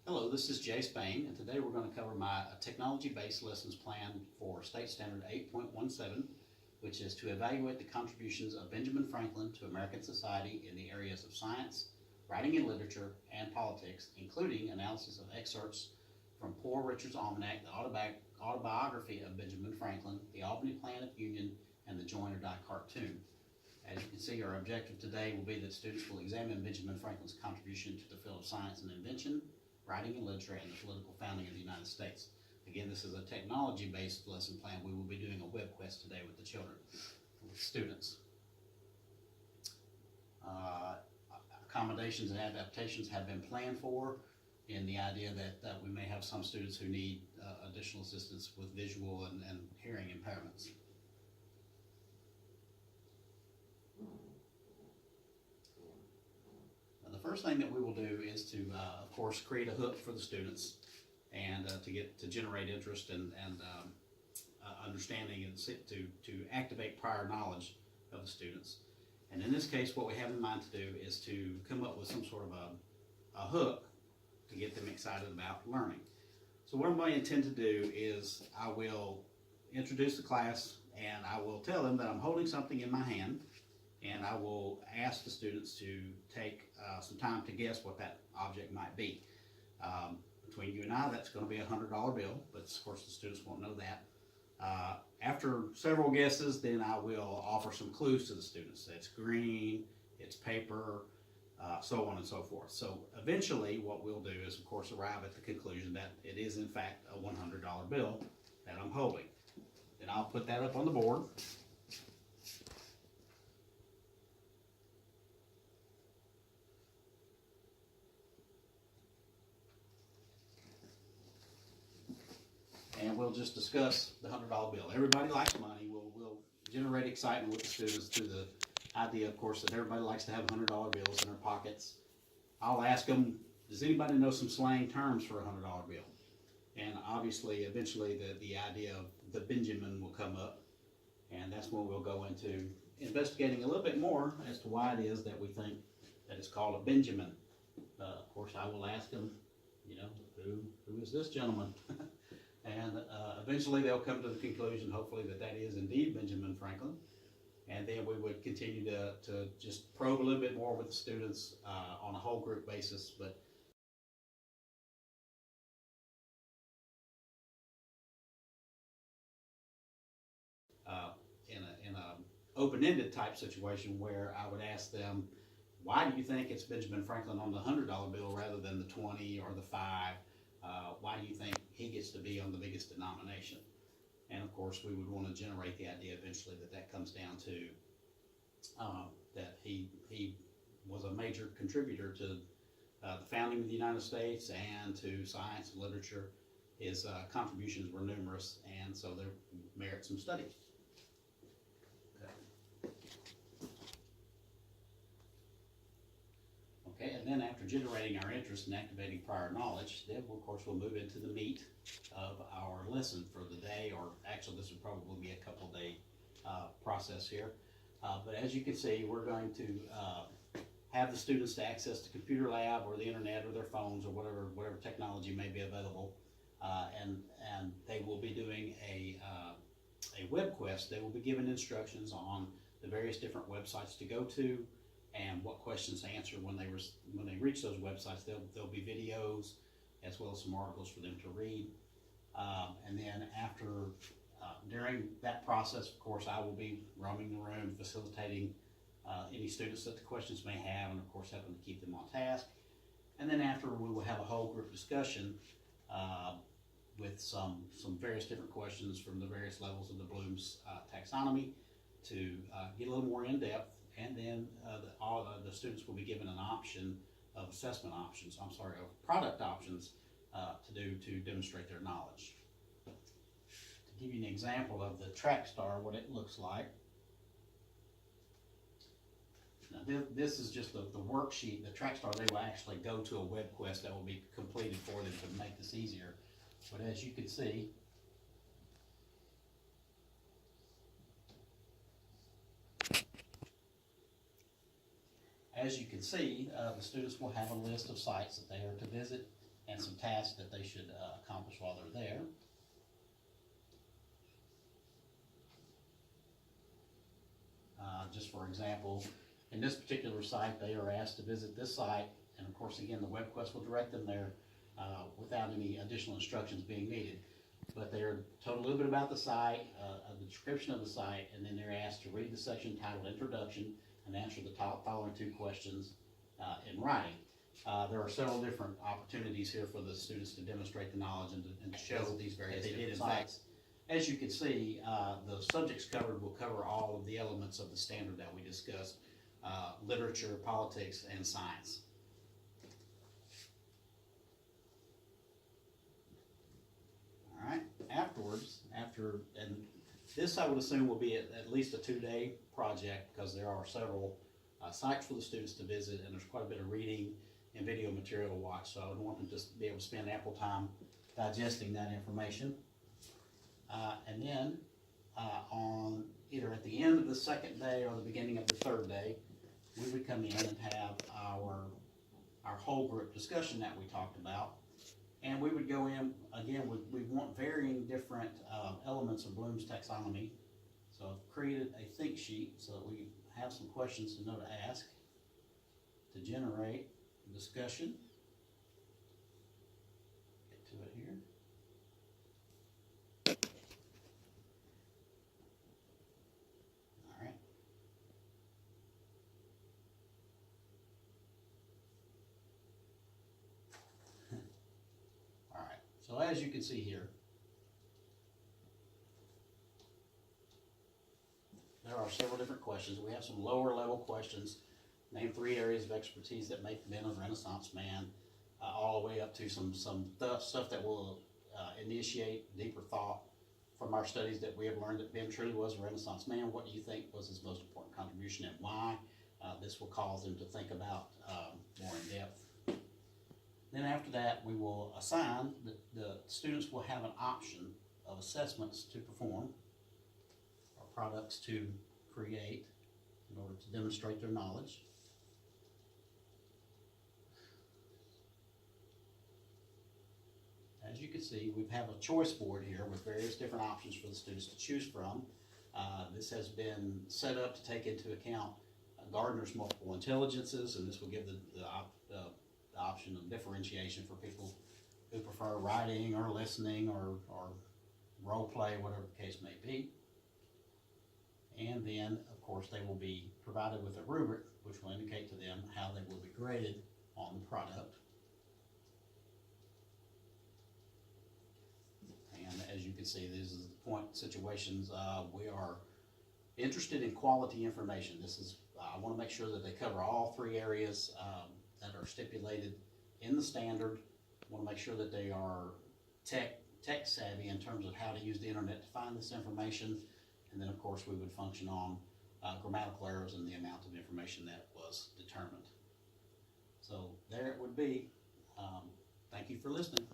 Hello, this is Jay Spain, and today we're going to cover my technology-based lessons plan for State Standard 8.17, which is to evaluate the contributions of Benjamin Franklin to American society in the areas of science, writing and literature, and politics, including analysis of excerpts from Poor Richard's Almanac, the autobiography of Benjamin Franklin, the Albany Plan of Union, and the Join or Die cartoon. As you can see, our objective today will be that students will examine Benjamin Franklin's contribution to the field of science and invention, writing and literature, and the political founding of the United States. Again, this is a technology-based lesson plan. We will be doing a web quest today with the children, with students. Accommodations and adaptations have been planned for in the idea that we may have some students who need additional assistance with visual and hearing impairments. The first thing that we will do is to, of course, create a hook for the students and to generate interest and understanding and to activate prior knowledge of the students. And in this case, what we have in mind to do is to come up with some sort of a hook to get them excited about learning. So what I'm going to intend to do is I will introduce the class and I will tell them that I'm holding something in my hand, and I will ask the students to take some time to guess what that object might be. Between you and I, that's going to be a $100 bill, but of course the students won't know that. After several guesses, then I will offer some clues to the students. It's green, it's paper, so on and so forth. So eventually what we'll do is, of course, arrive at the conclusion that it is in fact a $100 bill that I'm holding. Then I'll put that up on the board. And we'll just discuss the $100 bill. Everybody likes money. We'll generate excitement with the students through the idea, of course, that everybody likes to have $100 bills in their pockets. I'll ask them, does anybody know some slang terms for a $100 bill? And obviously, eventually, the idea of the Benjamin will come up, and that's when we'll go into investigating a little bit more as to why it is that we think that it's called a Benjamin. Of course, I will ask them, who is this gentleman? And eventually they'll come to the conclusion, hopefully, that is indeed Benjamin Franklin. And then we would continue to just probe a little bit more with the students on a whole group basis. But in a open-ended type situation where I would ask them, why do you think it's Benjamin Franklin on the $100 bill rather than the 20 or the 5? Why do you think he gets to be on the biggest denomination? And of course, we would want to generate the idea eventually that comes down to that he was a major contributor to the founding of the United States and to science and literature. His contributions were numerous, and so they merit some study. Okay, and then after generating our interest and activating prior knowledge, then of course we'll move into the meat of our lesson for the day, or actually this would probably be a couple day process here. But as you can see, we're going to have the students to access the computer lab or the internet or their phones or whatever technology may be available, and they will be doing a web quest. They will be given instructions on the various different websites to go to and what questions to answer when they reach those websites. There'll be videos as well as some articles for them to read. And then during that process, of course, I will be roaming the room, facilitating any students that the questions may have, and of course helping to keep them on task. And then after, we will have a whole group discussion with some various different questions from the various levels of the Bloom's taxonomy to get a little more in depth. And then the students will be given an option of product options to demonstrate their knowledge. To give you an example of the track star, what it looks like. Now this is just the worksheet. The track star, they will actually go to a web quest that will be completed for them to make this easier. But as you can see, the students will have a list of sites that they are to visit and some tasks that they should accomplish while they're there. Just for example, in this particular site, they are asked to visit this site, and of course, again, the web quest will direct them there without any additional instructions being needed. But they're told a little bit about the site, a description of the site, and then they're asked to read the section titled Introduction and answer the following 2 questions in writing. There are several different opportunities here for the students to demonstrate the knowledge and to show these various different sites. As you can see, the subjects covered will cover all of the elements of the standard that we discussed, literature, politics, and science. All right, afterwards, and this I would assume will be at least a 2-day project, because there are several sites for the students to visit, and there's quite a bit of reading and video material to watch, so I would want them to be able to spend ample time digesting that information. And then on either at the end of the 2nd day or the beginning of the 3rd day, we would come in and have our whole group discussion that we talked about. And we would go in, again, we want varying different elements of Bloom's taxonomy. So I've created a think sheet so that we have some questions to know to ask to generate discussion. Get to it here. All right. All right. So as you can see here, there are several different questions. We have some lower level questions. Name 3 areas of expertise that make men a Renaissance man, all the way up to some stuff that will initiate deeper thought from our studies that we have learned that Ben truly was a Renaissance man. What do you think was his most important contribution and why? This will cause them to think about more in depth. Then after that, we will assign, the students will have an option of assessments to perform, or products to create in order to demonstrate their knowledge. As you can see, we have a choice board here with various different options for the students to choose from. This has been set up to take into account Gardner's multiple intelligences, and this will give the option of differentiation for people who prefer writing or listening or role play, whatever the case may be. And then, of course, they will be provided with a rubric which will indicate to them how they will be graded on the product. And as you can see, these are the point situations. We are interested in quality information. This is, I want to make sure that they cover all 3 areas that are stipulated in the standard. I want to make sure that they are tech savvy in terms of how to use the internet to find this information. And then, of course, we would function on grammatical errors and the amount of information that was determined. So there it would be. Thank you for listening.